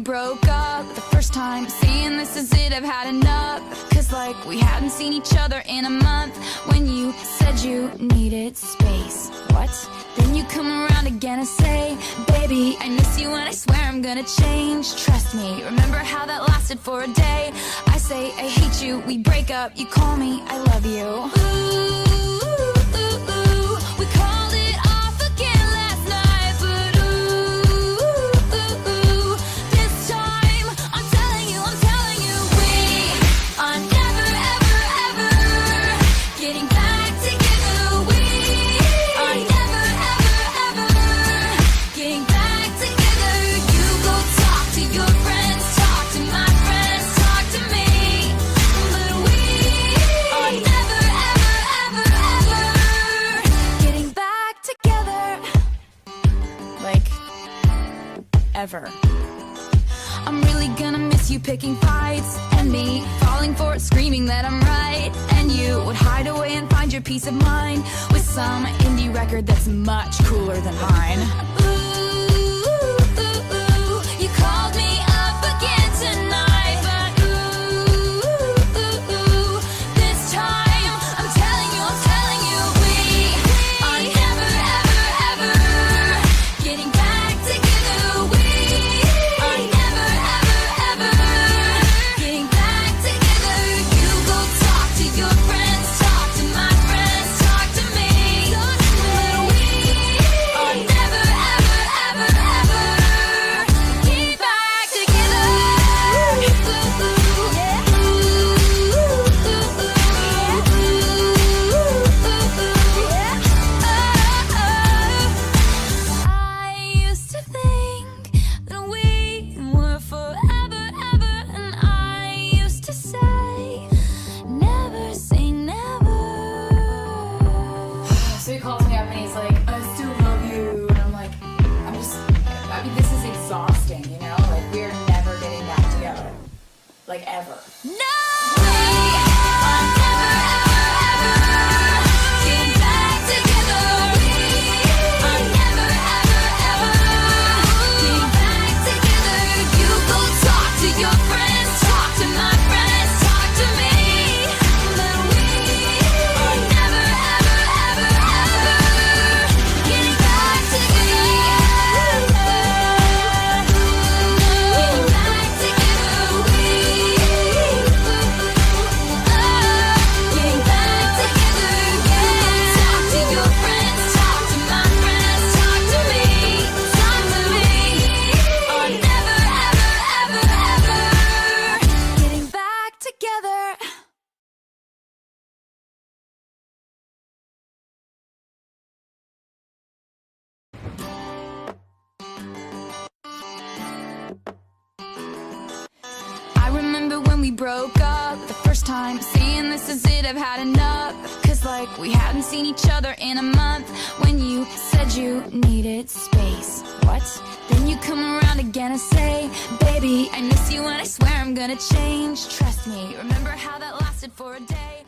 broke up the first time, saying this is it, I've had enough. Cause like we hadn't seen each other in a month. When you said you needed space, what? Then you come around again and say, baby, I miss you and I swear I'm gonna change. Trust me, remember how that lasted for a day? I say I hate you, we break up, you call me I love you. Ooh, we called it off again last night, but ooh, this time I'm telling you, we are never, ever, ever getting back together. We are never, ever, ever getting back together. You go talk to your friends, talk to my friends, talk to me, but we are never, ever, ever, ever getting back together. Like, ever. I'm really gonna miss you picking fights, and me falling for it, screaming that I'm right. And you would hide away and find your peace of mind with some indie record that's much cooler than mine. Ooh, you called me up again tonight, but ooh, this time I'm telling you, we are never, ever, ever getting back together. We are never, ever, ever getting back together. You go talk to your friends, talk to my friends, talk to me, but we are never, ever, ever, ever getting back together. I used to think that we were forever, ever, and I used to say, never say never. So he calls me up and he's like, I still love you. And I'm like, I mean, this is exhausting, you know? Like, we're never getting back together. Like, ever. No! We are never, ever, ever getting back together. We are never, ever, ever getting back together. You go talk to your friends, talk to my friends, talk to me, but we are never, ever, ever, ever getting back together. Getting back together. We getting back together. You go talk to your friends, talk to my friends, talk to me, are never, ever, ever, ever getting back together. I remember when we broke up the first time, saying this is it, I've had enough. Cause like we hadn't seen each other in a month. When you said you needed space, what? Then you come around again and say, baby, I miss you and I swear I'm gonna change. Trust me, remember how that lasted for a day?